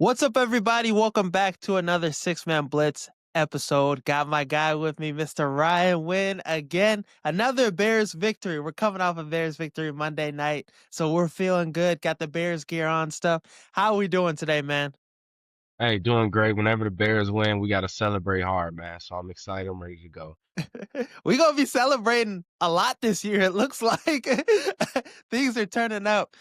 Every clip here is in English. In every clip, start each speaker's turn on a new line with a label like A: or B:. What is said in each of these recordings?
A: What's up, everybody? Welcome back to another Six Man Blitz episode. Got my guy with me, Mr. Ryan Wynn, again. Another Bears victory. We're coming off a Bears victory Monday night, so we're feeling good. Got the Bears gear on stuff. How are we doing today, man?
B: Hey, doing great. Whenever the Bears win, we got to celebrate hard, man. So I'm excited. I'm ready to go.
A: We're going to be celebrating a lot this year. It looks like things are turning up.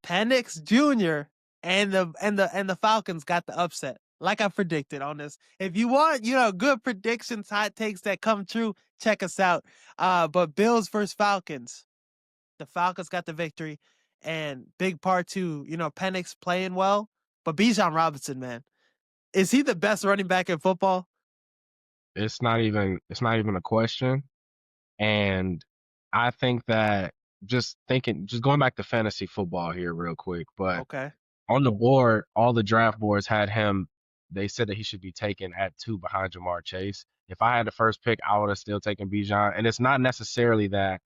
A: Penix Jr. and the Falcons got the upset, like I predicted on this. If you want, good predictions, hot takes that come true, check us out. But Bills versus Falcons. The Falcons got the victory, and big part to Penix playing well, but Bijan Robinson, man, is he the best running back in football?
B: It's not even a question. And I think that just going back to fantasy football here real quick, but
A: Okay,
B: on the board, all the draft boards had him. They said that he should be taken at 2 behind Jamar Chase. If I had the first pick, I would have still taken Bijan. And it's not necessarily that.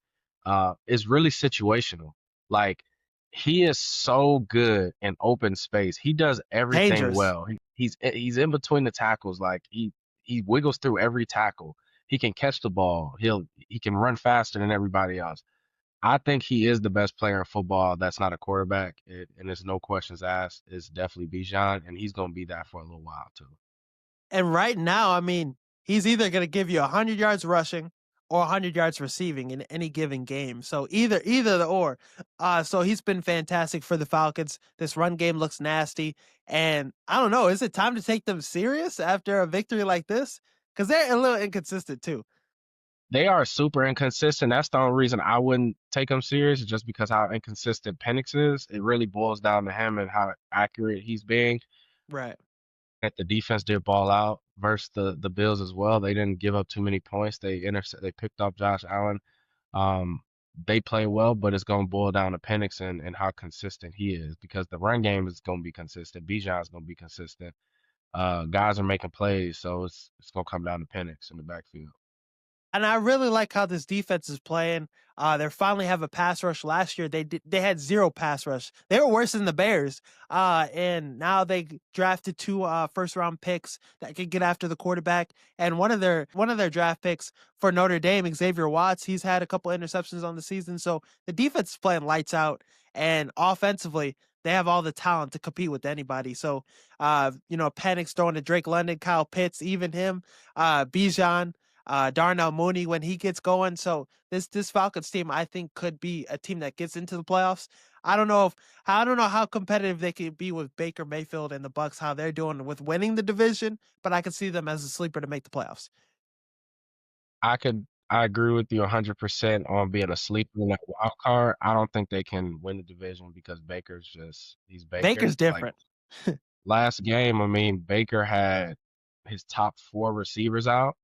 B: It's really situational. Like he is so good in open space. He does everything
A: dangerous.
B: well. He's in between the tackles. Like he wiggles through every tackle. He can catch the ball. He can run faster than everybody else. I think he is the best player in football that's not a quarterback, and there's no questions asked. It's definitely Bijan, and he's going to be that for a little while too.
A: And right now, I mean, he's either going to give you 100 yards rushing or 100 yards receiving in any given game. So either the or. So he's been fantastic for the Falcons. This run game looks nasty, and I don't know, is it time to take them serious after a victory like this? Cuz they're a little inconsistent too.
B: They are super inconsistent. That's the only reason I wouldn't take him serious, just because how inconsistent Penix is. It really boils down to him and how accurate he's being.
A: Right.
B: That the defense did ball out versus the Bills as well. They didn't give up too many points. They picked up Josh Allen. Um, they play well, but it's going to boil down to Penix and how consistent he is, because the run game is going to be consistent. Bijan is going to be consistent. Guys are making plays, so it's going to come down to Penix in the backfield.
A: And I really like how this defense is playing. They finally have a pass rush. Last year they had zero pass rush. They were worse than the Bears. And now they drafted two first round picks that could get after the quarterback. And one of their draft picks for Notre Dame, Xavier Watts, he's had a couple interceptions on the season. So the defense is playing lights out. And offensively, they have all the talent to compete with anybody. So Penix throwing to Drake London, Kyle Pitts, even him, Bijan, Darnell Mooney when he gets going. So this Falcons team, I think, could be a team that gets into the playoffs. I don't know how competitive they could be with Baker Mayfield and the Bucs, how they're doing with winning the division, but I could see them as a sleeper to make the playoffs.
B: I agree with you 100% on being a sleeper in that wild card. I don't think they can win the division because he's Baker.
A: Baker's
B: Like
A: different.
B: last game, I mean, Baker had his top 4 receivers out,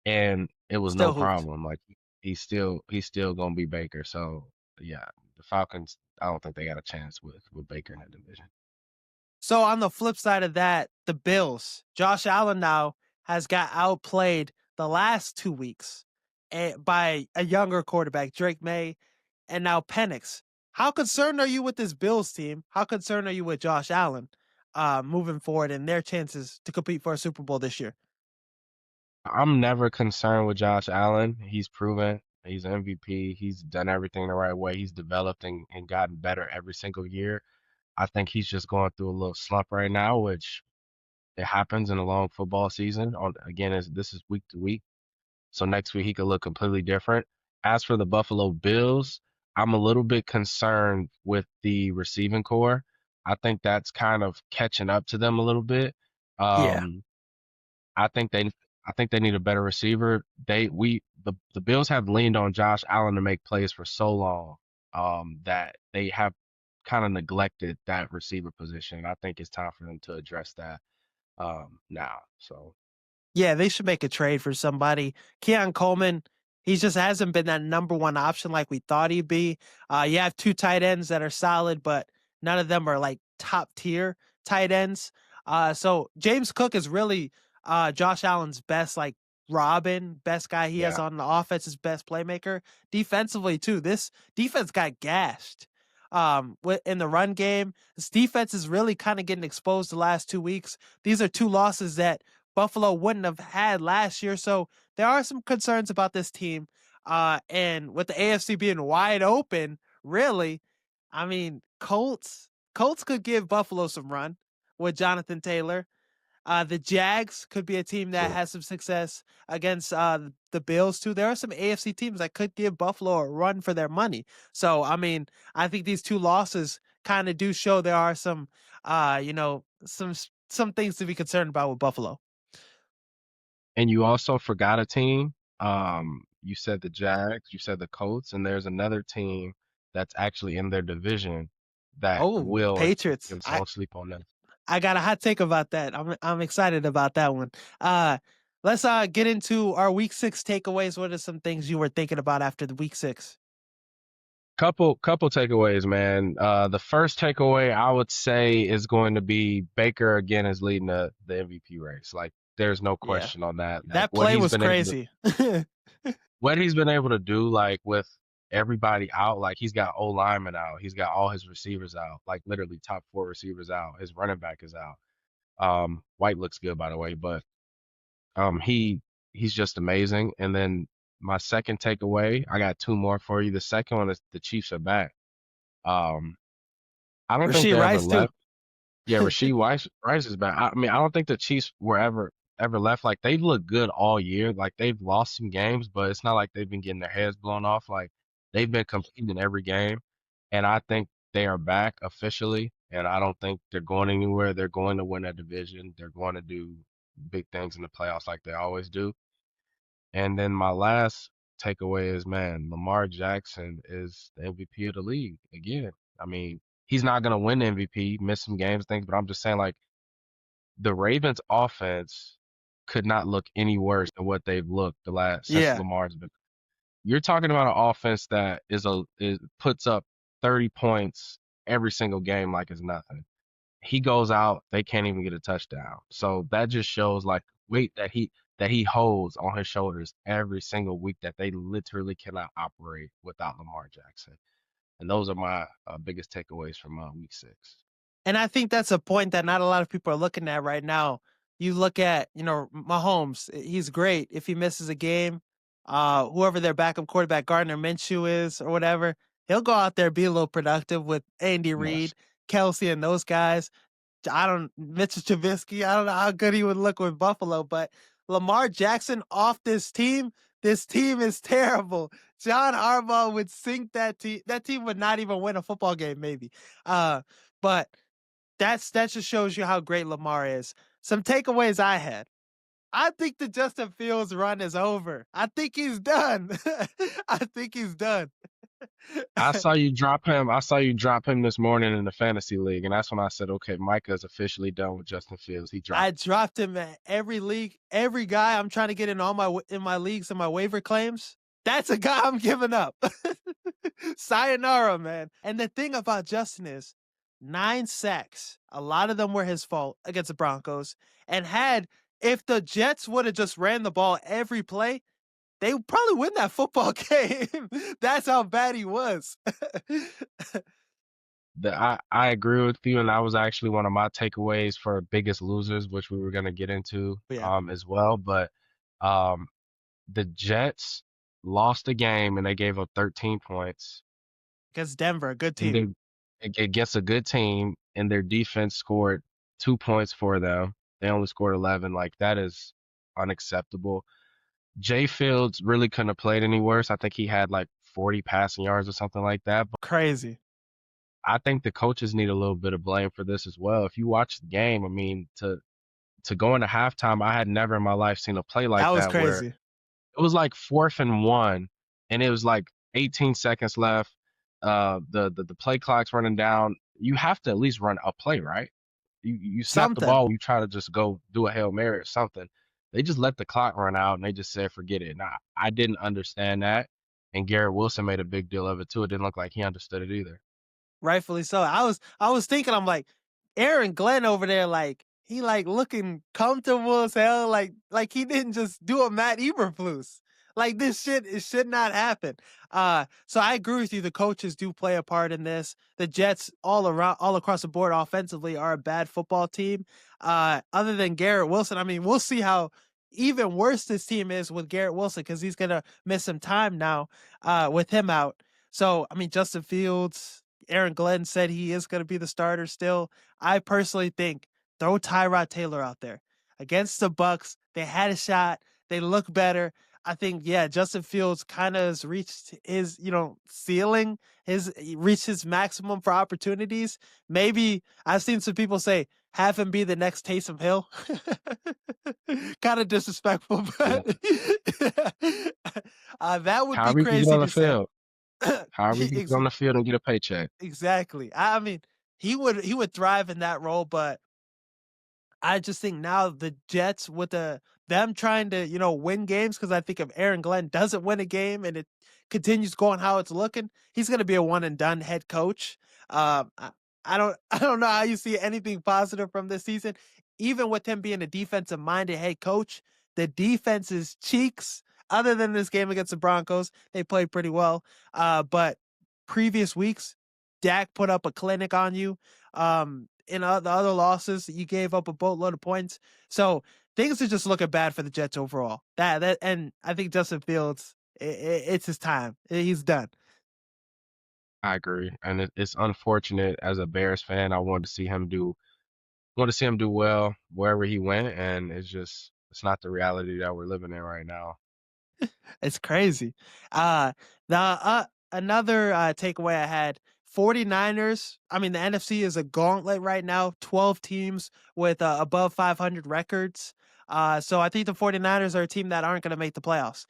B: and it was no
A: Still hooped.
B: problem. Like he's still gonna be Baker. So yeah, the Falcons, I don't think they got a chance with Baker in that division.
A: So on the flip side of that, the Bills, Josh Allen now has got outplayed the last 2 weeks by a younger quarterback, Drake May, and now Penix. How concerned are you with this Bills team? How concerned are you with Josh Allen moving forward and their chances to compete for a Super Bowl this year?
B: I'm never concerned with Josh Allen. He's proven he's MVP. He's done everything the right way. He's developed and gotten better every single year. I think he's just going through a little slump right now, which it happens in a long football season. This is week to week. So next week he could look completely different. As for the Buffalo Bills, I'm a little bit concerned with the receiving core. I think that's kind of catching up to them a little bit.
A: Yeah.
B: Um, I think they I think they need a better receiver. The Bills have leaned on Josh Allen to make plays for so long, that they have kind of neglected that receiver position. I think it's time for them to address that now. So
A: Yeah, they should make a trade for somebody. Keon Coleman, he just hasn't been that number one option like we thought he'd be. You have two tight ends that are solid, but none of them are like top tier tight ends. So James Cook is really Josh Allen's best like Robin, best guy he has
B: Yeah.
A: on the offense, his best playmaker. Defensively too, this defense got gashed. In the run game, this defense is really kind of getting exposed the last 2 weeks. These are two losses that Buffalo wouldn't have had last year, so there are some concerns about this team. And with the AFC being wide open, really, I mean, Colts could give Buffalo some run with Jonathan Taylor. The Jags could be a team that
B: True.
A: has some success against the Bills too. There are some AFC teams that could give Buffalo a run for their money. So I mean, I think these two losses kind of do show there are some, some things to be concerned about with Buffalo.
B: And you also forgot a team. You said the Jags, you said the Colts, and there's another team that's actually in their division that
A: Oh, the
B: will, and
A: Patriots.
B: don't sleep on them.
A: I got a hot take about that. I'm excited about that one. Uh, let's get into our week 6 takeaways. What are some things you were thinking about after the week 6?
B: Couple takeaways, man. The first takeaway I would say is going to be Baker again is leading the MVP race. Like there's no
A: Yeah,
B: question on that. Like
A: that play was crazy.
B: what he's been able to do, like with everybody out, like he's got O lineman out, he's got all his receivers out, like literally top four receivers out. His running back is out. White looks good by the way, but he's just amazing. And then my second takeaway, I got two more for you. The second one is the Chiefs are back. Um, I don't think
A: Rasheed
B: they ever
A: Rice too.
B: left. Yeah, Rice is back. I mean, I don't think the Chiefs were ever left. Like they've looked good all year. Like they've lost some games, but it's not like they've been getting their heads blown off. Like they've been competing in every game, and I think they are back officially. And I don't think they're going anywhere. They're going to win that division. They're going to do big things in the playoffs like they always do. And then my last takeaway is, man, Lamar Jackson is the MVP of the league again. I mean, he's not gonna win the MVP, miss some games, things, but I'm just saying, like, the Ravens offense could not look any worse than what they've looked the last since
A: Yeah,
B: Lamar's been. You're talking about an offense that is puts up 30 points every single game like it's nothing. He goes out, they can't even get a touchdown. So that just shows like weight that he holds on his shoulders every single week that they literally cannot operate without Lamar Jackson. And those are my biggest takeaways from week 6.
A: and I think that's a point that not a lot of people are looking at right now. You look at, Mahomes. He's great. If he misses a game, whoever their backup quarterback, Gardner Minshew is or whatever, he'll go out there be a little productive with Andy
B: Yes.
A: Reid, Kelsey, and those guys. I don't Mitchell Trubisky. I don't know how good he would look with Buffalo, but Lamar Jackson off this team is terrible. John Harbaugh would sink that team. That team would not even win a football game, maybe. But that just shows you how great Lamar is. Some takeaways I had. I think the Justin Fields run is over. I think he's done. I think he's done.
B: I saw you drop him this morning in the fantasy league, and that's when I said, okay, Micah is officially done with Justin Fields. He
A: I
B: dropped.
A: dropped him at every league, every guy I'm trying to get in all in my leagues and my waiver claims. That's a guy I'm giving up. Sayonara, man. And the thing about Justin is 9 sacks. A lot of them were his fault against the Broncos. And if the Jets would have just ran the ball every play, they would probably win that football game. That's how bad he was.
B: I agree with you, and that was actually one of my takeaways for Biggest Losers, which we were gonna get into
A: Yeah,
B: as well. But um, the Jets lost the game and they gave up 13 points,
A: against Denver, a good
B: and
A: team.
B: against a good team, and their defense scored 2 points for them. They only scored 11. Like that is unacceptable. Jay Fields really couldn't have played any worse. I think he had like 40 passing yards or something like that. But
A: Crazy.
B: I think the coaches need a little bit of blame for this as well. If you watch the game, I mean, to go into halftime, I had never in my life seen a play
A: That
B: like
A: was
B: that where
A: crazy.
B: it was like 4th and 1, and it was like 18 seconds left. The play clock's running down. You have to at least run a play, right? You snap the
A: Something.
B: ball, you try to just go do a Hail Mary or something. They just let the clock run out and they just said forget it. Now I didn't understand that, and Garrett Wilson made a big deal of it too. It didn't look like he understood it either.
A: Rightfully so. I was thinking, I'm like, Aaron Glenn over there, like he like looking comfortable as hell, like he didn't just do a Matt Eberflus. Like this shit, it should not happen. So I agree with you. The coaches do play a part in this. The Jets all around, all across the board, offensively, are a bad football team. Other than Garrett Wilson, I mean, we'll see how even worse this team is with Garrett Wilson because he's gonna miss some time now with him out. So I mean, Justin Fields, Aaron Glenn said he is gonna be the starter still. I personally think throw Tyrod Taylor out there against the Bucs. They had a shot. They look better. I think, yeah, Justin Fields kind of has reached his, ceiling, his reached his maximum for opportunities. Maybe I've seen some people say have him be the next Taysom Hill. Kind of disrespectful,
B: Yeah.
A: but that would be
B: However you can get
A: crazy
B: on the
A: to say.
B: field. However you can get on the field and get a paycheck.
A: Exactly. I mean, he would thrive in that role, but I just think now the Jets with them trying to, win games because I think if Aaron Glenn doesn't win a game and it continues going how it's looking, he's going to be a one and done head coach. I, I don't I don't know how you see anything positive from this season. Even with him being a defensive minded head coach, the defense's cheeks, other than this game against the Broncos, they played pretty well. But previous weeks, Dak put up a clinic on you. In the other losses, you gave up a boatload of points. So things are just looking bad for the Jets overall. And I think Justin Fields, it's his time. He's done.
B: I agree, and it's unfortunate as a Bears fan. I wanted to see him do well wherever he went, and it's not the reality that we're living in right now.
A: It's crazy. The another takeaway I had 49ers. I mean, the NFC is a gauntlet right now, 12 teams with above 500 records. So I think the 49ers are a team that aren't going to make the playoffs.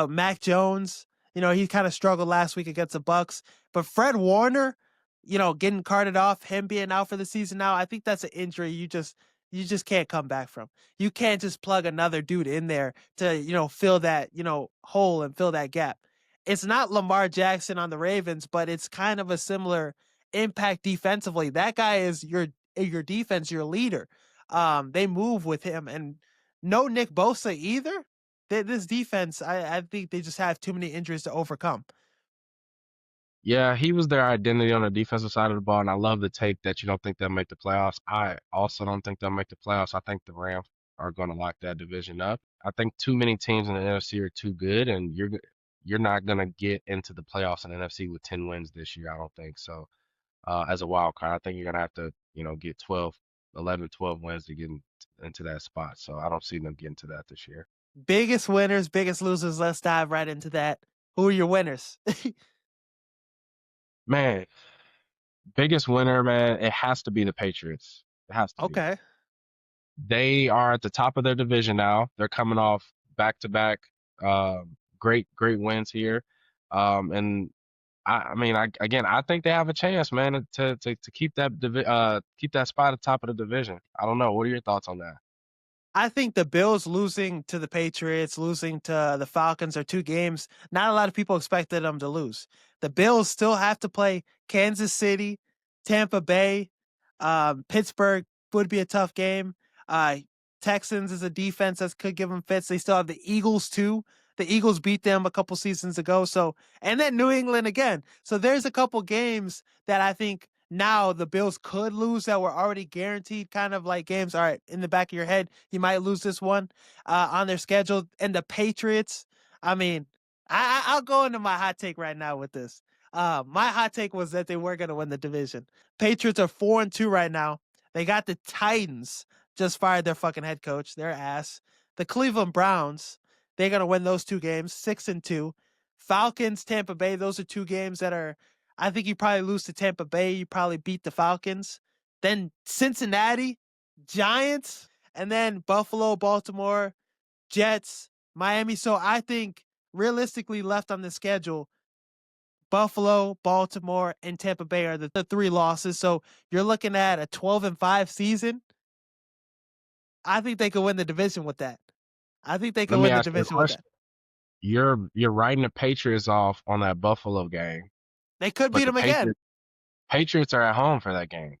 A: Mac Jones, he kind of struggled last week against the Bucks, but Fred Warner, getting carted off, him being out for the season now, I think that's an injury you just can't come back from. You can't just plug another dude in there to, fill that, hole and fill that gap. It's not Lamar Jackson on the Ravens, but it's kind of a similar impact defensively. That guy is your defense, your leader. They move with him and no Nick Bosa either. This defense, I think they just have too many injuries to overcome.
B: Yeah, he was their identity on the defensive side of the ball, and I love the take that you don't think they'll make the playoffs. I also don't think they'll make the playoffs. I think the Rams are going to lock that division up. I think too many teams in the NFC are too good, and you're not going to get into the playoffs in the NFC with 10 wins this year. I don't think so. As a wild card, I think you're going to have to, get 12, 11, 12 wins to get into that spot. So I don't see them getting to that this year.
A: Biggest winners, biggest losers. Let's dive right into that. Who are your winners?
B: Man, biggest winner, man, it has to be the Patriots. It has to be.
A: Okay.
B: They are at the top of their division now. They're coming off back-to-back great wins here. And I mean, again, I think they have a chance, man, to keep keep that spot at the top of the division. I don't know. What are your thoughts on that?
A: I think the Bills losing to the Patriots, losing to the Falcons are two games not a lot of people expected them to lose. The Bills still have to play Kansas City, Tampa Bay, Pittsburgh would be a tough game. Uh, Texans is a defense that could give them fits. They still have the Eagles too. The Eagles beat them a couple seasons ago. So, and then New England again. So there's a couple games that I think now the Bills could lose that were already guaranteed, kind of like games. All right, in the back of your head, you might lose this one on their schedule. And the Patriots, I mean, I'll go into my hot take right now with this. My hot take was that they were going to win the division. Patriots are 4-2 right now. They got the Titans just fired their fucking head coach, their ass. The Cleveland Browns, they're going to win those two games, 6-2. Falcons, Tampa Bay, those are two games that are I think you probably lose to Tampa Bay. You probably beat the Falcons. Then Cincinnati, Giants, and then Buffalo, Baltimore, Jets, Miami. So I think realistically left on the schedule, Buffalo, Baltimore, and Tampa Bay are the three losses. So you're looking at a 12-5 season. I think they could win the division with that. I think they could
B: Let me
A: win the
B: ask you a
A: division with
B: question.
A: that.
B: You're writing the Patriots off on that Buffalo game,
A: They could
B: but
A: beat
B: the
A: them again.
B: Patriots are at home for that game.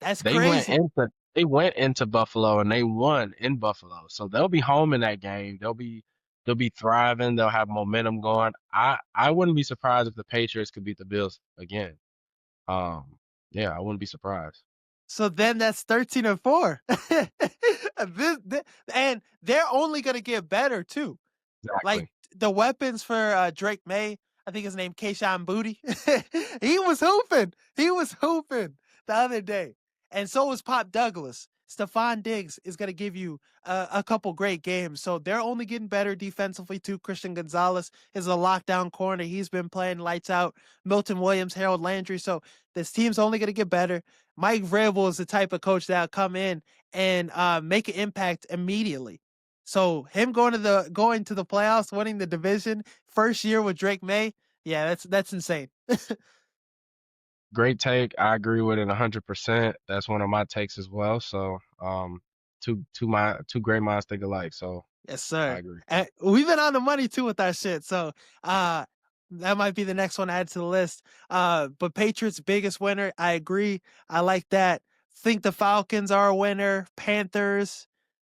A: That's
B: They went
A: crazy.
B: into they went into Buffalo and they won in Buffalo. So they'll be home in that game. They'll be thriving. They'll have momentum going. I wouldn't be surprised if the Patriots could beat the Bills again. Um, yeah, I wouldn't be surprised.
A: So then that's 13-4. And they're only going to get better too. Like
B: Exactly.
A: the weapons for Drake May, I think his name Kayshawn Booty. He was hooping. He was hooping the other day. And so was Pop Douglas. Stephon Diggs is going to give you a couple great games. So they're only getting better defensively too. Christian Gonzalez is a lockdown corner. He's been playing lights out. Milton Williams, Harold Landry. So this team's only going to get better. Mike Vrabel is the type of coach that'll come in and make an impact immediately. So him going to the playoffs, winning the division, first year with Drake May, yeah, that's insane.
B: Great take. I agree with it 100%. That's one of my takes as well. So, two great minds think alike. So
A: Yes,
B: I
A: sir.
B: agree.
A: And we've been on the money too with our shit. So that might be the next one to add to the list. But Patriots biggest winner. I agree. I like that. Think the Falcons are a winner. Panthers,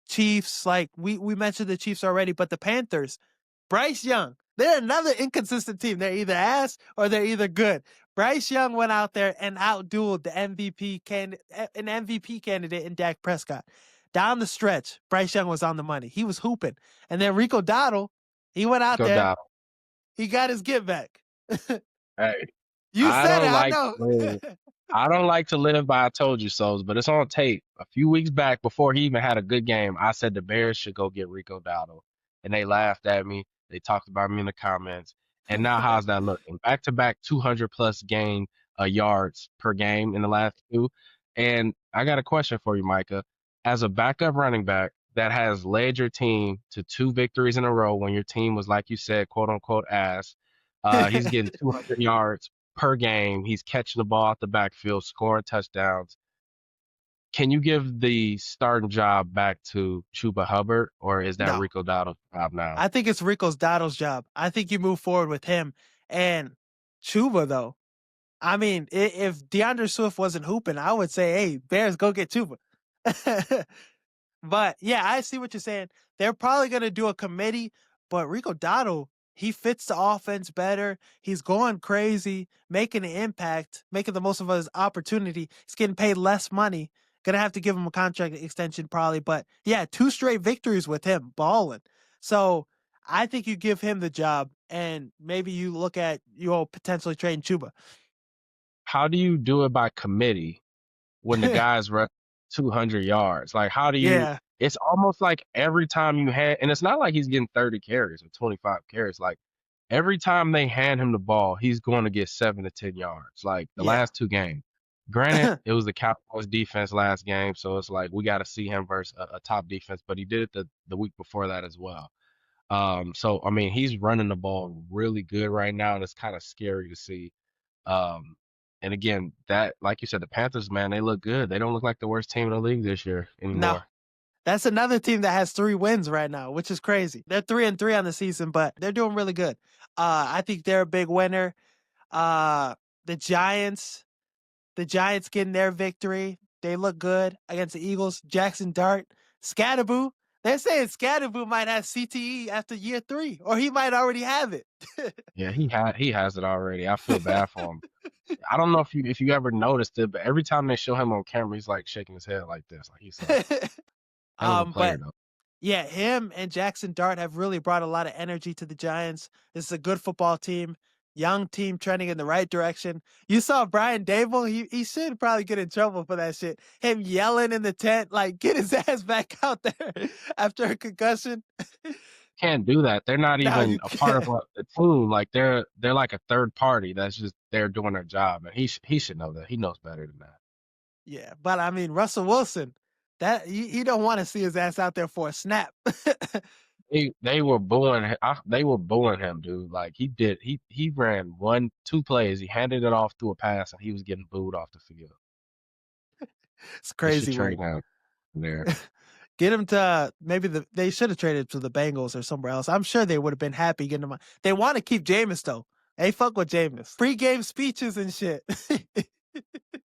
A: Chiefs, like we mentioned the Chiefs already, but the Panthers, Bryce Young, they're another inconsistent team. They're either ass or they're either good. Bryce Young went out there and outdueled an MVP candidate in Dak Prescott. Down the stretch, Bryce Young was on the money. He was hooping. And then Rico Dottle, he went out
B: Go
A: there,
B: Dow.
A: he got his get back.
B: Hey,
A: You
B: I
A: said it,
B: don't
A: I
B: like
A: know.
B: to live. I don't like to live by I told you so's, but it's on tape. A few weeks back, before he even had a good game, I said the Bears should go get Rico Dowdle, and they laughed at me. They talked about me in the comments, and now how's that looking? Back to back 200 plus gain yards per game in the last two. And I got a question for you, Micah. As a backup running back that has led your team to two victories in a row when your team was, like you said, quote unquote ass. He's getting 200 yards per game. He's catching the ball out the backfield, scoring touchdowns. Can you give the starting job back to Chuba Hubbard, or is that
A: No,
B: Rico Dowdle's job now?
A: I think it's Rico Dottle's job. I think you move forward with him. And Chuba, though, I mean, if DeAndre Swift wasn't hooping, I would say, hey, Bears, go get Chuba. But yeah, I see what you're saying. They're probably going to do a committee, but Rico Dotto, he fits the offense better. He's going crazy, making an impact, making the most of his opportunity. He's getting paid less money. Gonna have to give him a contract extension probably, but yeah, 2 straight victories with him balling. So I think you give him the job, and maybe you look at you potentially trading Chuba.
B: How do you do it by committee when the guys run 200 yards? Like, how do you?
A: Yeah,
B: It's almost like every time you hand, and it's not like he's getting 30 carries or 25 carries. Like, every time they hand him the ball, he's going to get 7 to 10 yards. Like the
A: yeah.
B: last two games. Granted, it was the Cowboys defense last game, so it's like we got to see him versus a top defense, but he did it the week before that as well. So I mean, he's running the ball really good right now, and it's kind of scary to see. Um, and again, that like you said, the Panthers, man, they look good. They don't look like the worst team in the league this year
A: No,
B: anymore.
A: that's another team that has 3 wins right now, which is crazy. They're 3-3 on the season, but they're doing really good. I think they're a big winner. Uh, the Giants, the Giants getting their victory. They look good against the Eagles. Jackson Dart, Scatterboo. They're saying Scatterboo might have CTE after year 3, or he might already have it.
B: Yeah, he has it already. I feel bad for him. I don't know if you ever noticed it, but every time they show him on camera, he's like shaking his head like this. Like he's a hell of a player
A: But
B: though.
A: yeah, him and Jackson Dart have really brought a lot of energy to the Giants. This is a good football team, young team trending in the right direction. You saw Brian Dable, he should probably get in trouble for that shit. Him yelling in the tent, like, get his ass back out there after a concussion.
B: Can't do that. They're not
A: Now
B: even
A: you
B: a part of
A: can.
B: the team. Like they're like a third party that's just they're doing their job, and he should know that. He knows better than that.
A: Yeah, but I mean, Russell Wilson, that he don't want to see his ass out there for a snap.
B: They were booing they were booing him, dude. Like he ran 1 2 plays. He handed it off through a pass, and he was getting booed off the field.
A: It's
B: They should
A: crazy
B: trade
A: work.
B: him there.
A: Get him to maybe they should have traded to the Bengals or somewhere else. I'm sure they would have been happy getting him. They want to keep Jameis though. They fuck with Jameis. Pre-game speeches and shit.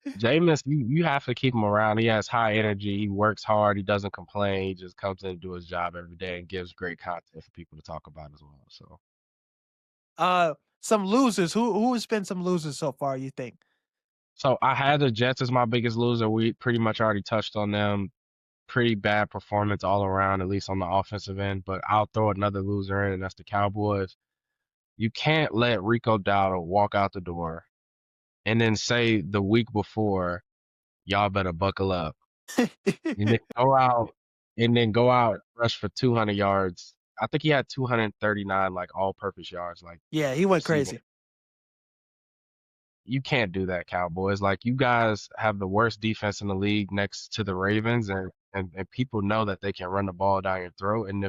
B: Jameis, you have to keep him around. He has high energy. He works hard. He doesn't complain. He just comes in and do his job every day and gives great content for people to talk about as well. So,
A: Some losers. Who has been some losers so far? You think?
B: so I had the Jets as my biggest loser. We pretty much already touched on them. Pretty bad performance all around, at least on the offensive end. But I'll throw another loser in, and that's the Cowboys. You can't let Rico Dowdle walk out the door and then say the week before, y'all better buckle up. And then go out, rush for 200 yards. I think he had 239 like all-purpose yards, like
A: Yeah, he went
B: receiving.
A: crazy.
B: You can't do that, Cowboys. Like you guys have the worst defense in the league next to the Ravens, and people know that they can run the ball down your throat. And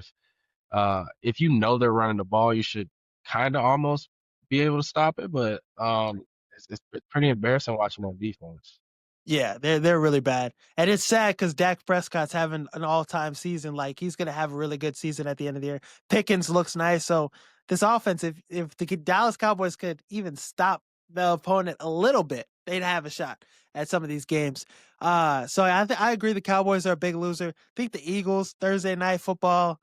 B: if you know they're running the ball, you should kind of almost be able to stop it. But it's pretty embarrassing watching that defense.
A: Yeah, they're really bad, and it's sad because Dak Prescott's having an all time season. Like he's gonna have a really good season at the end of the year. Pickens looks nice, so this offense, if the Dallas Cowboys could even stop the opponent a little bit, they'd have a shot at some of these games. So I agree the Cowboys are a big loser. I think the Eagles Thursday night football,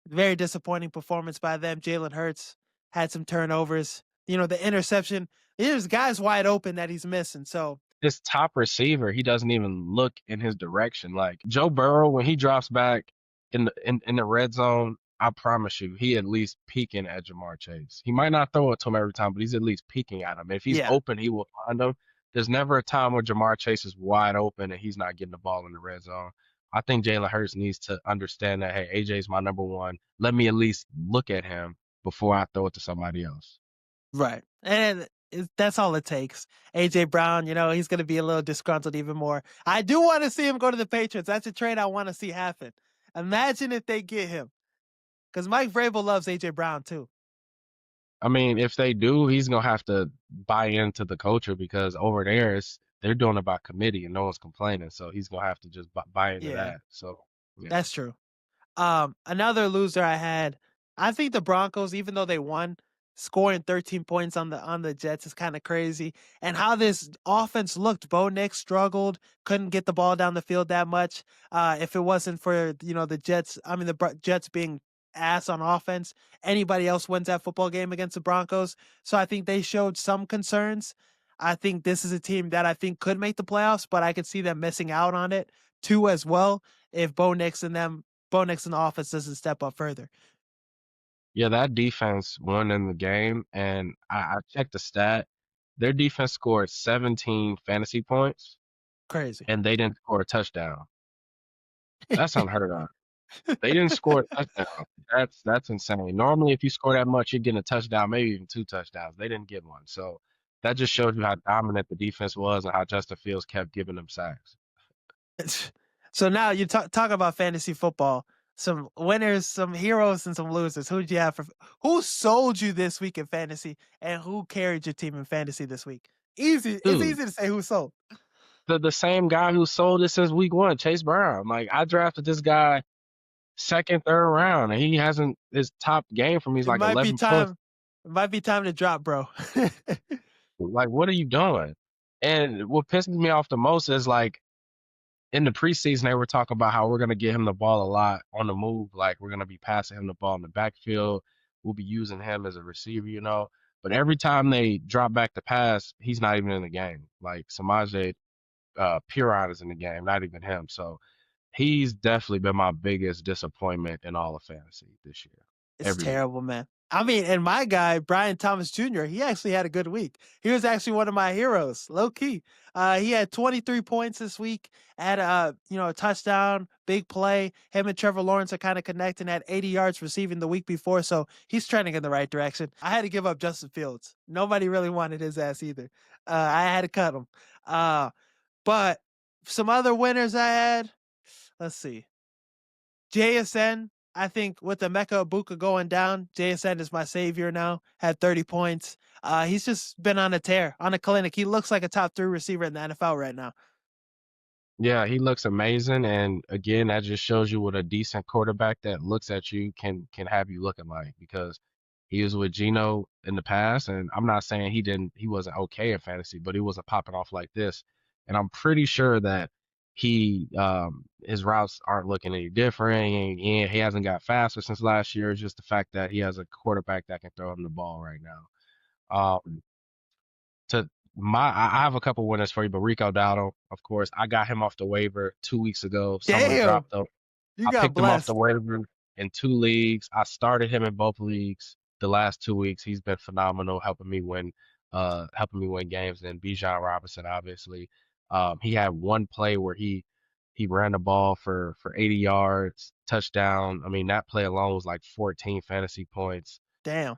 A: very disappointing performance by them. Jalen Hurts had some turnovers. You know the interception. There's guys wide open that he's missing. So
B: His top receiver, he doesn't even look in his direction. Like Joe Burrow, when he drops back in the red zone, I promise you, he at least peeking at Jamar Chase. He might not throw it to him every time, but he's at least peeking at him. If he's
A: yeah,
B: open, he will find him. There's never a time where Jamar Chase is wide open and he's not getting the ball in the red zone. I think Jalen Hurts needs to understand that, hey, AJ's my number one. Let me at least look at him before I throw it to somebody else.
A: right. And that's all it takes. AJ Brown, he's going to be a little disgruntled even more. I do want to see him go to the Patriots. That's a trade I want to see happen. Imagine if they get him, because Mike Vrabel loves AJ Brown too.
B: I mean, if they do, he's gonna have to buy into the culture because over there, they're doing it by committee and no one's complaining. So he's gonna have to just buy into
A: Yeah,
B: that. So yeah,
A: that's true. Another loser I had, I think the Broncos, even though they won, scoring 13 points on the Jets is kind of crazy. And how this offense looked, Bo Nix struggled, couldn't get the ball down the field that much. If it wasn't for the Jets, I mean Jets being ass on offense, anybody else wins that football game against the Broncos. So I think they showed some concerns. I think this is a team that I think could make the playoffs, but I could see them missing out on it too as well if Bo Nix in the offense doesn't step up further.
B: yeah, that defense won in the game, and I checked the stat. Their defense scored 17 fantasy points,
A: Crazy.
B: and they didn't score a touchdown. That's unheard of. They didn't score a touchdown. That's insane. Normally, if you score that much, you're getting a touchdown, maybe even two touchdowns. They didn't get one. So that just shows you how dominant the defense was and how Justin Fields kept giving them sacks.
A: So now you talk about fantasy football. Some winners, some heroes, and some losers. Who did you have who sold you this week in fantasy, and who carried your team in fantasy this week? Easy. It's
B: Dude,
A: easy to say who sold.
B: the same guy who sold it since week one, Chase Brown. Like I drafted this guy second, third round, and he hasn't his top game for me is
A: It
B: like
A: might be
B: 11 points.
A: time. It might be time to drop, bro.
B: Like, what are you doing? And what pisses me off the most is like in the preseason, they were talking about how we're going to get him the ball a lot on the move. Like, we're going to be passing him the ball in the backfield. We'll be using him as a receiver. But every time they drop back the pass, he's not even in the game. Like, Samaje Piran is in the game, not even him. So he's definitely been my biggest disappointment in all of fantasy this year,
A: It's
B: every week.
A: terrible, man. I mean, and my guy, Brian Thomas Jr., he actually had a good week. He was actually one of my heroes, low key. He had 23 points this week, had a touchdown, big play. Him and Trevor Lawrence are kind of connecting at 80 yards receiving the week before, so he's trending in the right direction. I had to give up Justin Fields. Nobody really wanted his ass either. I had to cut him. But some other winners I had, let's see. JSN, I think with the Mecca Ibuka going down, JSN is my savior now. Had 30 points. He's just been on a tear, on a clinic. He looks like a top 3 receiver in the NFL right now.
B: Yeah, he looks amazing, and again, that just shows you what a decent quarterback that looks at you can have you looking like because he was with Geno in the past, and I'm not saying he wasn't okay in fantasy, but he wasn't popping off like this. and I'm pretty sure that his routes aren't looking any different, and he hasn't got faster since last year. It's just the fact that he has a quarterback that can throw him the ball right now. Um, to I have a couple winners for you, but Rico Dowdle, of course, I got him off the waiver 2 weeks ago. Someone
A: Damn,
B: dropped him.
A: you
B: I
A: got
B: picked him off the
A: blessed.
B: waiver in 2 leagues. I started him in both leagues the last 2 weeks. He's been phenomenal, helping me win games. And Bijan Robinson, obviously, he had one play where he ran the ball for 80 yards, touchdown. I mean, that play alone was like 14 fantasy points.
A: Damn.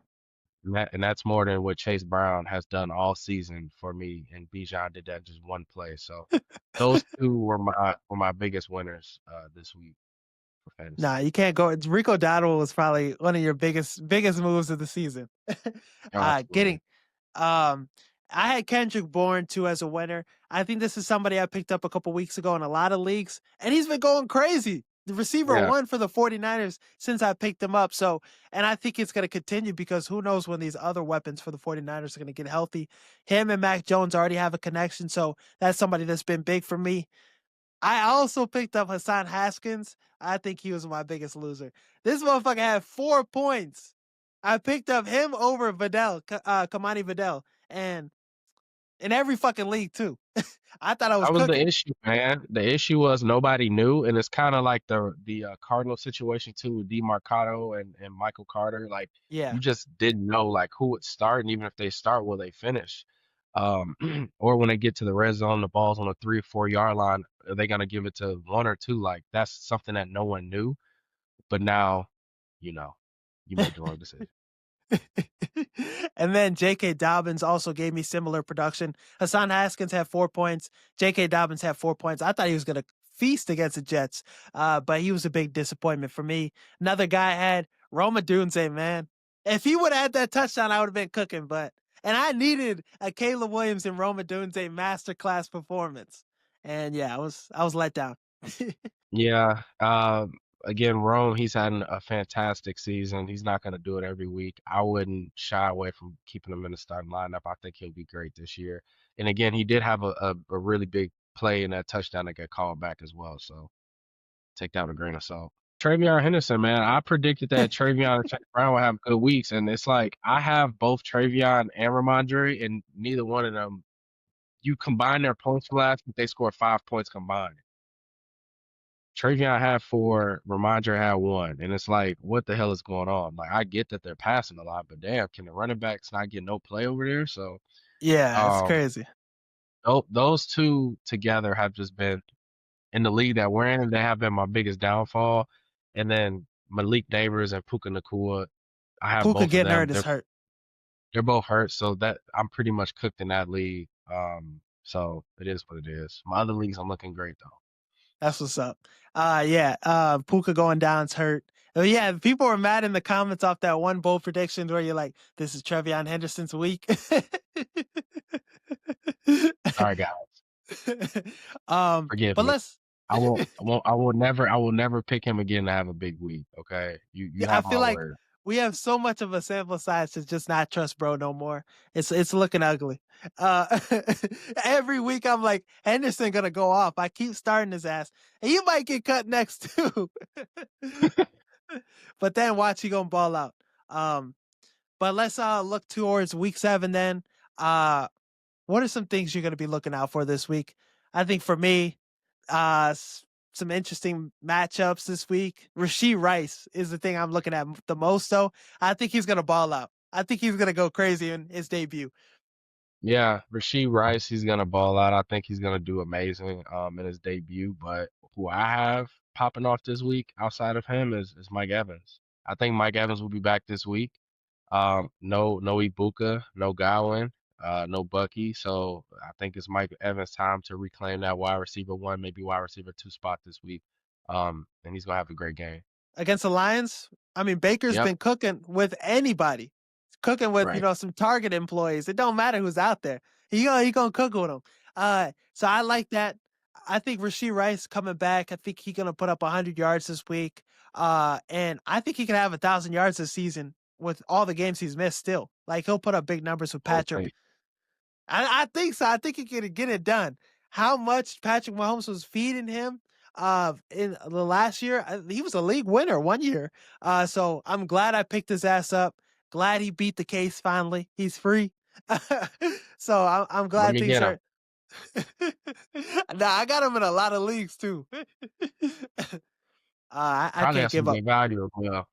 B: And that's more than what Chase Brown has done all season for me. And Bijan did that in just one play. So those two were my biggest winners this week for
A: Nah,
B: fantasy.
A: you can't go. Rico Dowdle was probably one of your biggest moves of the season.
B: Absolutely.
A: Getting I had Kendrick Bourne too as a winner. I think this is somebody I picked up a couple weeks ago in a lot of leagues, and he's been going crazy. The receiver
B: Yeah.
A: one for the 49ers since I picked him up. So, and I think it's going to continue because who knows when these other weapons for the 49ers are going to get healthy. Him and Mac Jones already have a connection. So that's somebody that's been big for me. I also picked up Hassan Haskins. I think he was my biggest loser. This motherfucker had 4 points. I picked up him over Kamani Vidal, and in every fucking league too. I thought I was
B: That was the
A: cooking.
B: issue, man. The issue was nobody knew, and it's kind of like the Cardinal situation too with DeMarcado and Michael Carter. Like
A: Yeah.
B: you just didn't know like who would start, and even if they start, will they finish? Um, or when they get to the red zone, the ball's on the 3 or 4 yard line, are they gonna give it to one or two? Like that's something that no one knew, but now you know you made the wrong decision.
A: And then J.K. Dobbins also gave me similar production. Hassan Haskins had 4 points. J.K. Dobbins had 4 points. I thought he was going to feast against the Jets, but he was a big disappointment for me. Another guy had Roma Dunze, man. If he would have had that touchdown, I would have been cooking. And I needed a Caleb Williams and Roma Dunze masterclass performance. And yeah, I was let down.
B: Yeah. Again, Rome, he's had a fantastic season. He's not going to do it every week. I wouldn't shy away from keeping him in the starting lineup. I think he'll be great this year. And again, he did have a really big play in that touchdown that got called back as well. So take that with a grain of salt. Travion Henderson, man, I predicted that Travion and Chase Brown would have good weeks. And it's like I have both Travion and Ramondre, and neither one of them, you combine their points from last week, they scored 5 points combined. Travion had four, Ramondre had one, and it's like, what the hell is going on? Like, I get that they're passing a lot, but damn, can the running backs not get no play over there? So,
A: Yeah, it's
B: um,
A: crazy.
B: those two together have just been in the league that we're in. They have been my biggest downfall. And then Malik Neighbors and Puka Nakua, I have
A: Puka
B: both of
A: getting
B: them.
A: hurt is
B: They're
A: hurt.
B: they're both hurt, so that I'm pretty much cooked in that league. So it is what it is. My other leagues, I'm looking great though.
A: That's what's up. Yeah. Puka going down's hurt. Oh yeah, people were mad in the comments off that one bold prediction where you're like, "This is Trevion Henderson's week."
B: Sorry, guys, forgive
A: but
B: me.
A: let's.
B: I will never pick him again to have a big week. Okay, you
A: I
B: have my
A: feel like
B: word.
A: we have so much of a sample size to just not trust bro no more. It's looking ugly. Uh, every week I'm like Henderson gonna go off. I keep starting his ass, and you might get cut next too. But then watch he gonna ball out. Um, but let's look towards week 7 then. Uh, what are some things you're gonna be looking out for this week? I think for me, some interesting matchups this week. Rasheed Rice is the thing I'm looking at the most. Though I think he's gonna ball out. I think he's gonna go crazy in his debut.
B: Yeah, Rasheed Rice, he's gonna ball out. I think he's gonna do amazing in his debut. But who I have popping off this week outside of him is Mike Evans. I think Mike Evans will be back this week. No Ibuka, no Godwin, no Bucky. So I think it's Mike Evans' time to reclaim that wide receiver one, maybe wide receiver two spot this week. And he's gonna have a great game.
A: Against the Lions, I mean Baker's
B: Yep.
A: been cooking with anybody. Cooking with,
B: Right.
A: some target employees. It don't matter who's out there. He gonna cook with them. So I like that. I think Rasheed Rice coming back. I think he's gonna put up 100 yards this week. And I think he can have 1,000 yards this season with all the games he's missed still. Like he'll put up big numbers with
B: Oh,
A: Patrick.
B: wait.
A: I think so. I think he can get it done. how much Patrick Mahomes was feeding him in the last year. He was a league winner one year. So I'm glad I picked his ass up. Glad he beat the case finally. He's free. So I'm
B: Let
A: glad
B: me
A: things
B: get him.
A: are. Nah, I got him in a lot of leagues too. I
B: Probably
A: can't
B: has some
A: give up.
B: good value as well.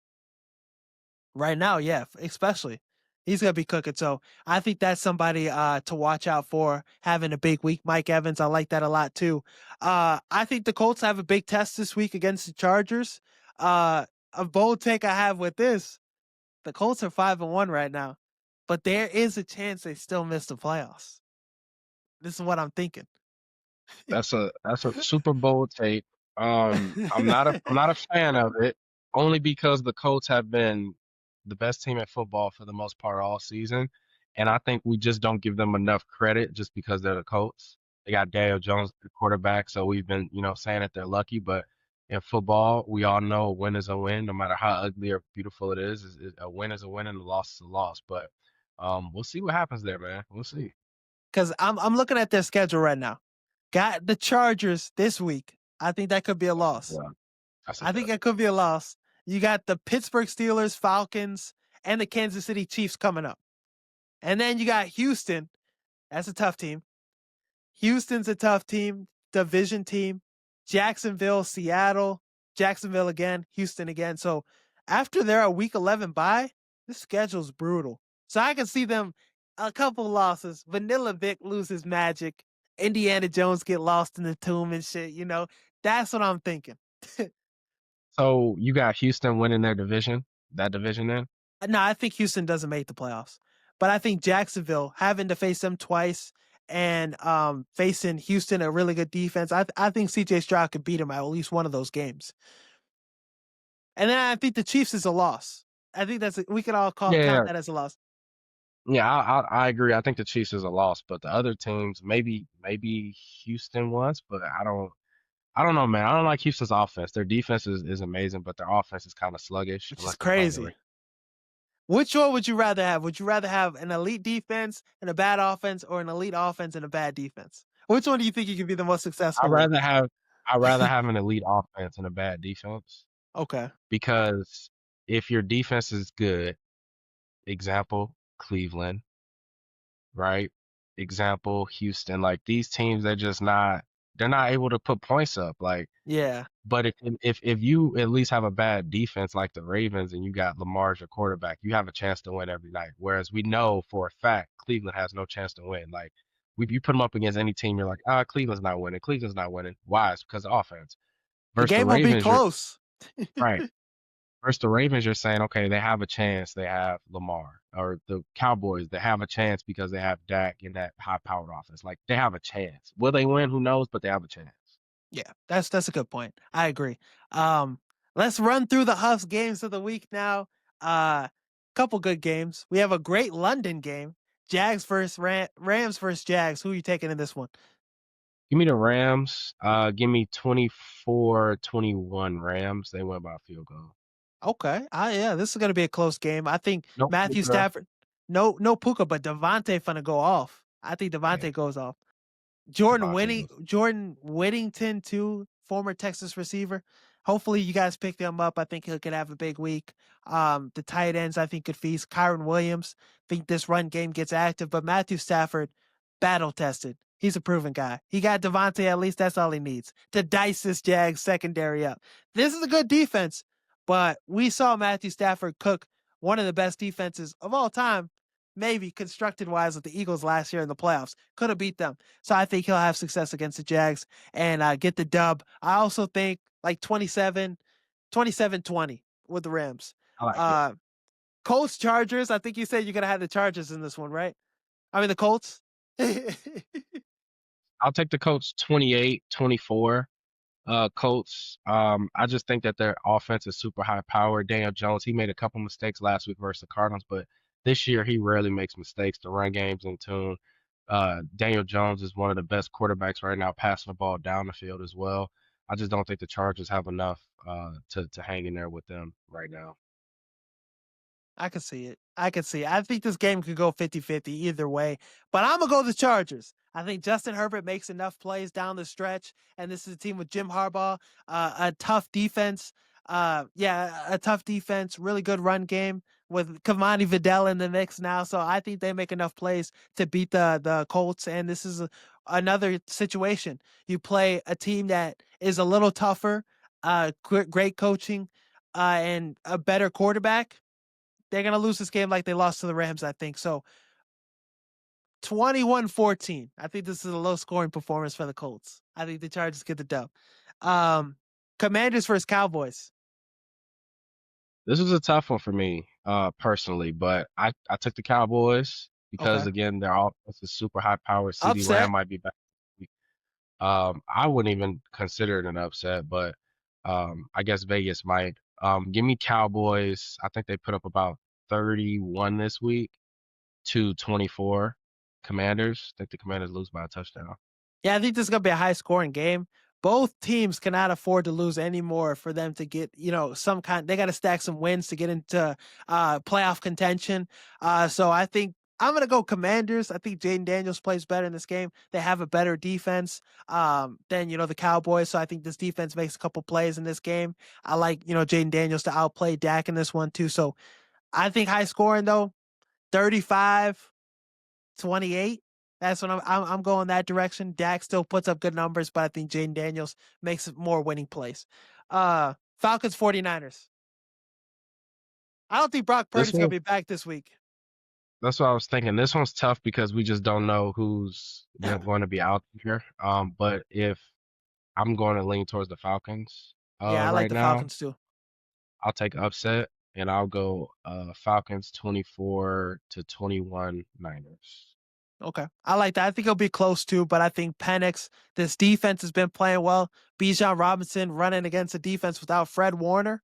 A: Right now, yeah, especially. He's gonna be cooking. So I think that's somebody to watch out for having a big week. Mike Evans, I like that a lot too. I think the Colts have a big test this week against the Chargers. A bold take I have with this, the Colts are 5-1 right now, but there is a chance they still miss the playoffs. This is what I'm thinking.
B: That's a Super Bowl take. I'm not a fan of it, only because the Colts have been the best team at football for the most part all season, and I think we just don't give them enough credit just because they're the Colts. They got Daniel Jones, the quarterback, so we've been, saying that they're lucky, but in football, we all know a win is a win, no matter how ugly or beautiful it is a win is a win and a loss is a loss. But we'll see what happens there, man. We'll see.
A: Because I'm looking at their schedule right now. Got the Chargers this week. I think that could be a loss.
B: Yeah, that's a
A: I think
B: dud.
A: that could be a loss. You got the Pittsburgh Steelers, Falcons, and the Kansas City Chiefs coming up. And then you got Houston. That's a tough team. Houston's a tough team, division team. Jacksonville, Seattle, Jacksonville again, Houston again. So after their week 11 bye, this schedule's brutal. So I can see them a couple losses. Vanilla Vic loses magic. Indiana Jones get lost in the tomb and shit. That's what I'm thinking.
B: So you got Houston winning their division, that division then?
A: No, I think Houston doesn't make the playoffs, but I think Jacksonville having to face them twice and facing Houston, a really good defense. I think CJ Stroud could beat him at least one of those games. And then I think the Chiefs is a loss. I think we could all count
B: Yeah,
A: that as a loss.
B: yeah, I agree. I think the Chiefs is a loss, but the other teams, maybe Houston was, but I don't know, man. I don't like Houston's offense. Their defense is amazing, but their offense is kind of sluggish
A: Which is
B: unless they're playing the
A: crazy. Which one would you rather have? Would you rather have an elite defense and a bad offense, or an elite offense and a bad defense? Which one do you think you could be the most
B: I'd
A: successful with?
B: rather have I'd rather have an elite offense and a bad defense
A: Okay.
B: because if your defense is good, example, Cleveland, right? Example, Houston, like these teams, they're not able to put points up. Like,
A: Yeah.
B: but if you at least have a bad defense like the Ravens and you got Lamar as your quarterback, you have a chance to win every night. Whereas we know for a fact Cleveland has no chance to win. Like you put them up against any team, you're like, Cleveland's not winning. Cleveland's not winning. Why? It's because of offense.
A: The
B: Versus the
A: game will be
B: Ravens, you're
A: close.
B: right. Versus the Ravens, you're saying, okay, they have a chance. They have Lamar, or the Cowboys, they have a chance because they have Dak in that high-powered offense. Like they have a chance. Will they win? Who knows? But they have a chance.
A: Yeah, that's a good point. I agree. Um, let's run through the Huffs games of the week now. Couple good games. We have a great London game. Jags versus Rams versus Jags. Who are you taking in this one?
B: Give me the Rams. Give me 24-21 Rams. They win by a field goal.
A: Okay. Yeah, this is gonna be a close game. I think
B: Nope.
A: Matthew Stafford, no Puka, but Devontae finna go off. I think
B: Yeah,
A: Devontae goes off.
B: Devontae goes.
A: Jordan Whittington too, former Texas receiver. Hopefully you guys pick him up. I think he could have a big week. The tight ends I think could feast. Kyron Williams. Think this run game gets active, but Matthew Stafford, battle tested. He's a proven guy. He got Devontae, at least that's all he needs to dice this Jags secondary up. This is a good defense, but we saw Matthew Stafford cook one of the best defenses of all time, maybe constructed wise, with the Eagles last year in the playoffs. Could have beat them. So I think he'll have success against the Jags and get the dub. I also think like 27-20 with the Rams.
B: I like it.
A: Uh, Colts Chargers. I think you said you're gonna have the Chargers in this one, right? I mean the Colts.
B: I'll take the Colts 28-24. Colts. I just think that their offense is super high powered. Daniel Jones, he made a couple mistakes last week versus the Cardinals, but this year he rarely makes mistakes. The run game's in tune. Daniel Jones is one of the best quarterbacks right now, passing the ball down the field as well. I just don't think the Chargers have enough to hang in there with them right now.
A: I can see it. I can see it. I think this game could go 50-50 either way, but I'm going to go the Chargers. I think Justin Herbert makes enough plays down the stretch, and this is a team with Jim Harbaugh, a tough defense. A tough defense, really good run game with Cavani Vidal in the mix now. So I think they make enough plays to beat the Colts. And this is another situation. You play a team that is a little tougher, great coaching, and a better quarterback. They're gonna lose this game like they lost to the Rams, I think. So 21-14. I think this is a low scoring performance for the Colts. I think the Chargers get the dub. Um, Commanders versus Cowboys.
B: This was a tough one for me, personally, but I took the Cowboys because
A: Okay.
B: again, their offense is super high powered. CD Lamb
A: Upset.
B: might be back. I wouldn't even consider it an upset, but I guess Vegas might. Give me Cowboys. I think they put up about 31 this week to 24. Commanders. I think the Commanders lose by a touchdown.
A: Yeah, I think this is gonna be a high scoring game. Both teams cannot afford to lose anymore for them to get, some kind. They got to stack some wins to get into playoff contention. So I think I'm gonna go Commanders. I think Jaden Daniels plays better in this game. They have a better defense than the Cowboys. So I think this defense makes a couple plays in this game. I like Jaden Daniels to outplay Dak in this one too. So I think high scoring though, 35-28. That's what I'm going that direction. Dak still puts up good numbers, but I think Jaden Daniels makes more winning plays. Falcons 49ers. I don't think Brock
B: This
A: Purdy's gonna
B: one,
A: be back this week.
B: that's what I was thinking. This one's tough because we just don't know who's going to be out here. But if I'm going to lean towards the Falcons,
A: Yeah, I like
B: right
A: the
B: now,
A: Falcons too.
B: I'll take upset and I'll go Falcons 24 to 21 Niners.
A: Okay. I like that. I think it'll be close too, but I think Penix, this defense has been playing well. Bijan Robinson running against a defense without Fred Warner.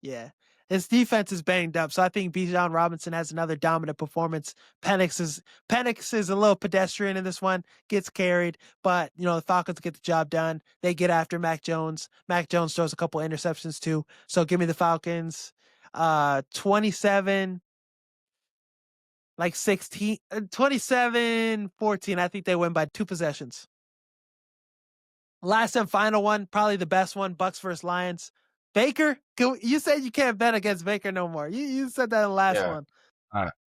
A: Yeah. His defense is banged up, so I think Bijan Robinson has another dominant performance. Penix is a little pedestrian in this one, gets carried, but the Falcons get the job done. They get after Mac Jones. Mac Jones throws a couple interceptions too. So give me the Falcons. 27, like 16, 27-14. I think they win by 2 possessions. Last and final one, probably the best one, Bucs versus Lions. Baker, you said you can't bet against Baker no more. You said that in the last
B: Yeah,
A: one.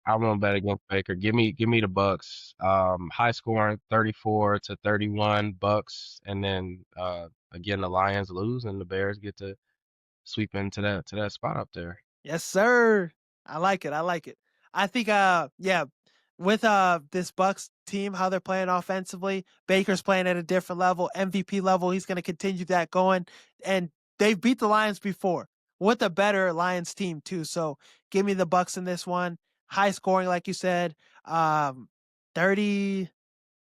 B: I won't bet against Baker. Give me the Bucks. High scoring, 34 to 31 Bucks, and then again the Lions lose and the Bears get to sweep into that spot up there.
A: Yes, sir. I like it. I like it. I think yeah, with this Bucks team, how they're playing offensively, Baker's playing at a different level, MVP level. He's gonna continue that going. And they've beat the Lions before with a better Lions team too. So give me the Bucks in this one. High scoring, like you said. 30,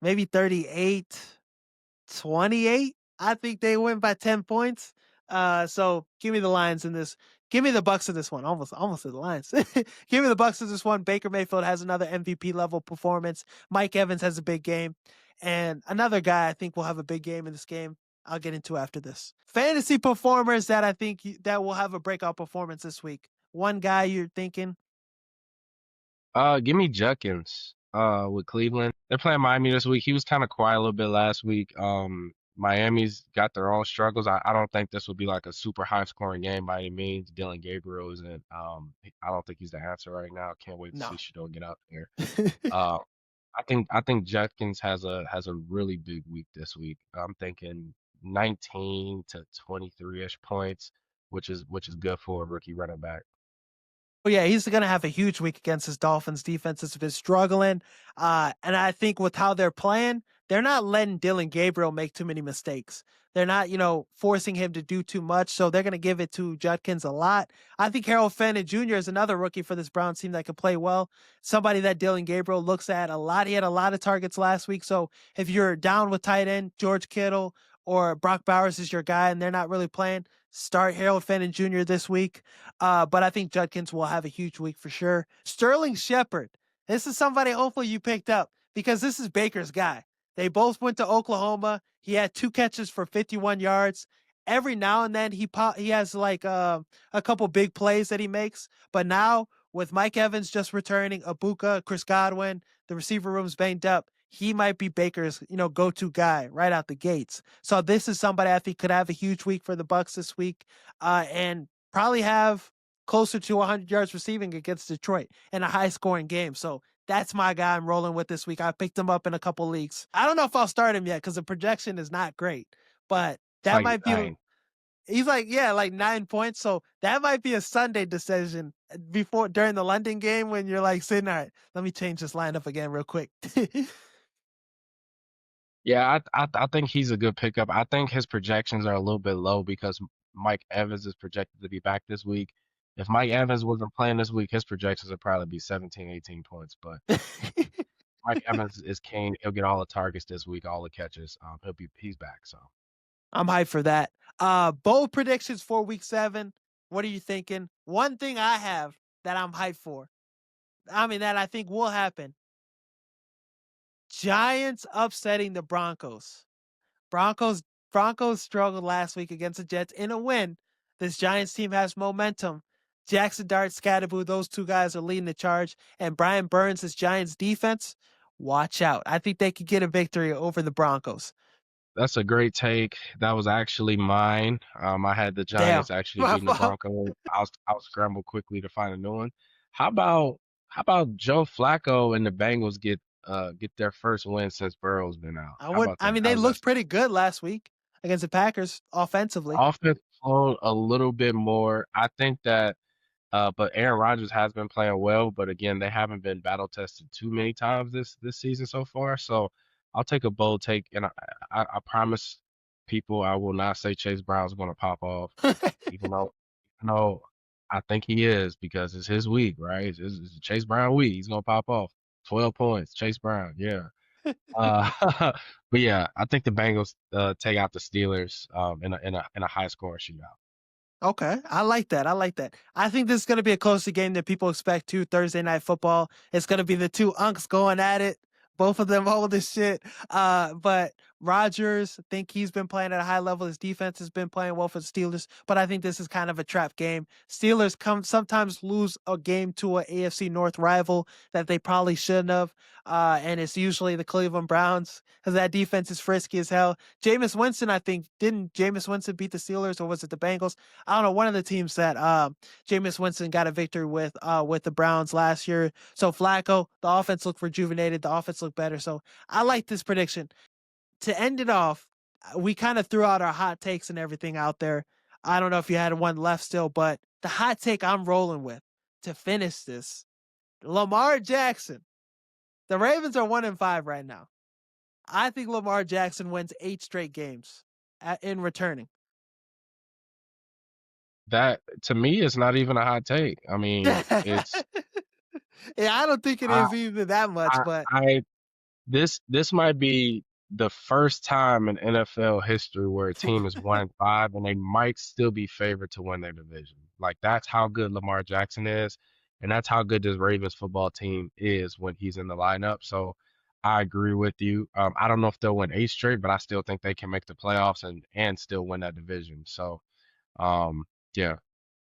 A: maybe 38-28. I think they win by 10 points. So give me the Lions in this. Give me the Bucks in this one. Almost said the Lions. Give me the Bucks in this one. Baker Mayfield has another MVP level performance. Mike Evans has a big game. And another guy I think will have a big game in this game. I'll get into after this. Fantasy performers that I think that will have a breakout performance this week. One guy you're thinking?
B: Give me Judkins with Cleveland. They're playing Miami this week. He was kind of quiet a little bit last week. Miami's got their own struggles. I don't think this will be like a super high scoring game by any means. Dylan Gabriel isn't. I don't think he's the answer right now. Can't wait to
A: No.
B: see Shador get out there. Uh, I think Judkins has a really big week this week. I'm thinking 19 to 23-ish points, which is good for a rookie running back.
A: Oh yeah, he's going to have a huge week against his Dolphins defense. Has been struggling, and I think with how they're playing, they're not letting Dylan Gabriel make too many mistakes. They're not, forcing him to do too much. So they're going to give it to Judkins a lot. I think Harold Fenton Jr. is another rookie for this Browns team that can play well. Somebody that Dylan Gabriel looks at a lot. He had a lot of targets last week. So if you're down with tight end George Kittle or Brock Bowers is your guy, and they're not really playing, start Harold Fenton Jr. this week. But I think Judkins will have a huge week for sure. Sterling Shepard. This is somebody hopefully you picked up because this is Baker's guy. They both went to Oklahoma. He had 2 catches for 51 yards. Every now and then he has like a couple big plays that he makes. But now with Mike Evans just returning, Abuka, Chris Godwin, the receiver room's banged up. he might be Baker's, go-to guy right out the gates. So this is somebody I think could have a huge week for the Bucs this week, and probably have closer to 100 yards receiving against Detroit in a high-scoring game. So that's my guy I'm rolling with this week. I picked him up in a couple leagues. I don't know if I'll start him yet because the projection is not great, but
B: It's
A: that
B: like
A: might be.
B: 9.
A: He's like, yeah, like 9 points. So that might be a Sunday decision before during the London game when you're like sitting, all right, let me change this lineup again real quick.
B: Yeah, I think he's a good pickup. I think his projections are a little bit low because Mike Evans is projected to be back this week. If Mike Evans wasn't playing this week, his projections would probably be 17, 18 points. But Mike Evans is king. He'll get all the targets this week, all the catches. He's back. So
A: I'm hyped for that. Bold predictions for week 7. What are you thinking? One thing I have that I'm hyped for. I mean, that I think will happen. Giants upsetting the Broncos. Broncos Broncos struggled last week against the Jets in a win. This Giants team has momentum. Jackson Dart, Scatterboo, those two guys are leading the charge. And Brian Burns, this Giants defense, watch out. I think they could get a victory over the Broncos.
B: that's a great take. That was actually mine. I had the
A: Damn.
B: Giants actually
A: My
B: beating the
A: fault.
B: Broncos. I'll scramble quickly to find a new one. How about how about Joe Flacco and the Bengals get their first win since Burrow's been out? How about
A: I
B: that?
A: mean, they
B: How's that
A: looked
B: sound?
A: pretty good last week against the Packers offensively.
B: Offense flowed a little bit more. I think that but Aaron Rodgers has been playing well, but again, they haven't been battle tested too many times this season so far. So I'll take a bold take, and I promise people I will not say Chase Brown's going to pop off, even though I think he is because it's his week, right? It's Chase Brown week. He's going to pop off. 12 points, Chase Brown, yeah. Uh, but yeah, I think the Bengals take out the Steelers in a high scoring shootout.
A: Okay, I like that. I like that. I think this is going to be a closer game than people expect too. Thursday night football. It's going to be the two unks going at it. Both of them old as shit. But Rodgers, I think he's been playing at a high level. His defense has been playing well for the Steelers. But I think this is kind of a trap game. Steelers sometimes lose a game to a AFC North rival that they probably shouldn't have. And it's usually the Cleveland Browns because that defense is frisky as hell. Jameis Winston, I think, didn't Jameis Winston beat the Steelers or was it the Bengals? I don't know, one of the teams that Jameis Winston got a victory with the Browns last year. So Flacco, the offense looked rejuvenated, the offense looked better. So I like this prediction. To end it off, we kind of threw out our hot takes and everything out there. I don't know if you had one left still, but the hot take I'm rolling with to finish this, Lamar Jackson. The Ravens are 1-5 right now. I think Lamar Jackson wins 8 straight games in returning.
B: That to me is not even a hot take. I mean,
A: Yeah,
B: it's
A: I don't think it
B: I
A: is even that much,
B: I
A: but
B: I this might be the first time in NFL history where a team is 1-5 and they might still be favored to win their division. Like that's how good Lamar Jackson is, and that's how good this Ravens football team is when he's in the lineup. So I agree with you. I don't know if they'll win 8 straight, but I still think they can make the playoffs and still win that division. So um yeah,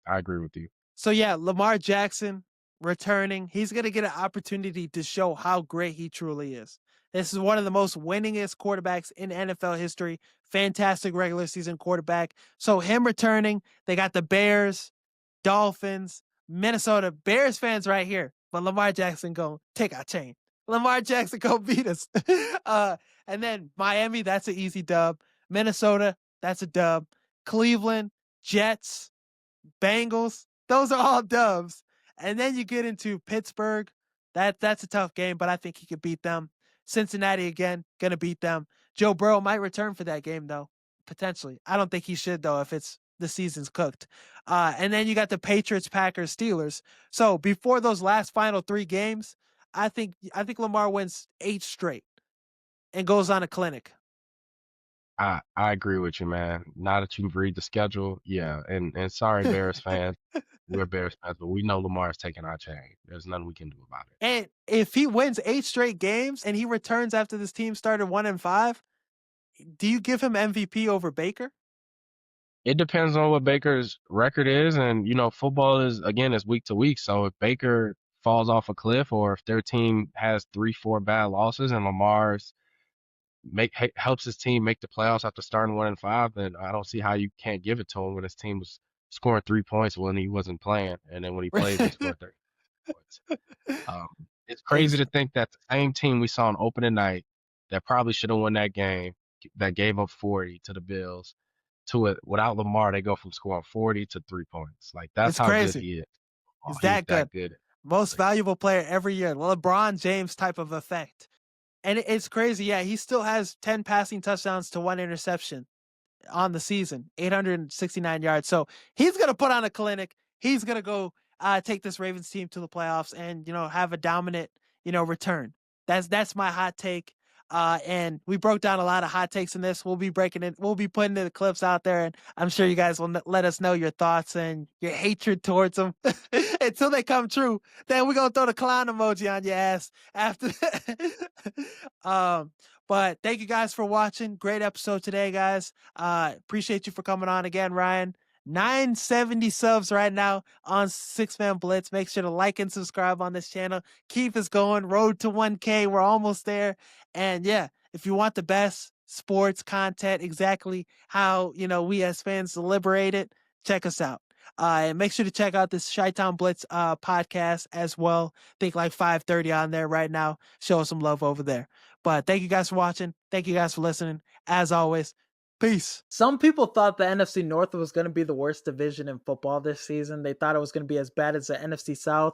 B: I agree with you.
A: so yeah, Lamar Jackson returning, he's going to get an opportunity to show how great he truly is. This is one of the most winningest quarterbacks in NFL history. Fantastic regular season quarterback. So him returning, they got the Bears, Dolphins, Minnesota Bears fans right here. But Lamar Jackson go take our chain. Lamar Jackson go beat us. And then Miami, that's an easy dub. Minnesota, that's a dub. Cleveland, Jets, Bengals, those are all dubs. And then you get into Pittsburgh. That's a tough game, but I think he could beat them. Cincinnati again, gonna beat them. Joe Burrow might return for that game though, potentially. I don't think he should though if it's the season's cooked. And then you got the Patriots, Packers, Steelers. So before those last final 3 games, I think Lamar wins 8 straight and goes on a clinic.
B: I agree with you, man. Now that you've read the schedule, yeah. And sorry, Bears fans, we're Bears fans, but we know Lamar's taking our chain. There's nothing we can do about it.
A: And if he wins 8 straight games and he returns after this team started 1-5, do you give him MVP over Baker?
B: It depends on what Baker's record is, and football is again is week to week. So if Baker falls off a cliff or if their team has 3, 4 bad losses and Lamar's helps his team make the playoffs after starting 1-5, then I don't see how you can't give it to him when his team was scoring 3 points when he wasn't playing, and then when he plays, they score 30 points. Um, it's crazy
A: Ex-
B: to think that the same team we saw on opening night that probably should have won that game, that gave up 40 to the Bills, to it without Lamar, they go from scoring 40 to 3 points. Like that's
A: it's
B: how good
A: crazy.
B: he is. Oh,
A: He's
B: he's
A: that good.
B: that good.
A: Most
B: Crazy.
A: valuable player every year. LeBron James type of effect. And it's crazy. Yeah, he still has 10 passing touchdowns to 1 interception on the season, 869 yards. So he's going to put on a clinic. He's going to go take this Ravens team to the playoffs and, have a dominant, return. That's my hot take. And we broke down a lot of hot takes in this. We'll be breaking it. We'll be putting the clips out there, and I'm sure you guys will let us know your thoughts and your hatred towards them until they come true. Then we're gonna throw the clown emoji on your ass after. um, but thank you guys for watching. Great episode today, guys. Appreciate you for coming on again, Ryan. 970 subs right now on Six Man Blitz. Make sure to like and subscribe on this channel. Keep us going. Road to 1K. We're almost there. And yeah, if you want the best sports content, exactly how we as fans deliberate it, check us out. And make sure to check out this Chi-Town Blitz podcast as well. Think like 5:30 on there right now. Show us some love over there. But thank you guys for watching. Thank you guys for listening. As always, peace. Some people thought the NFC North was going to be the worst division in football this season. They thought it was going to be as bad as the NFC South.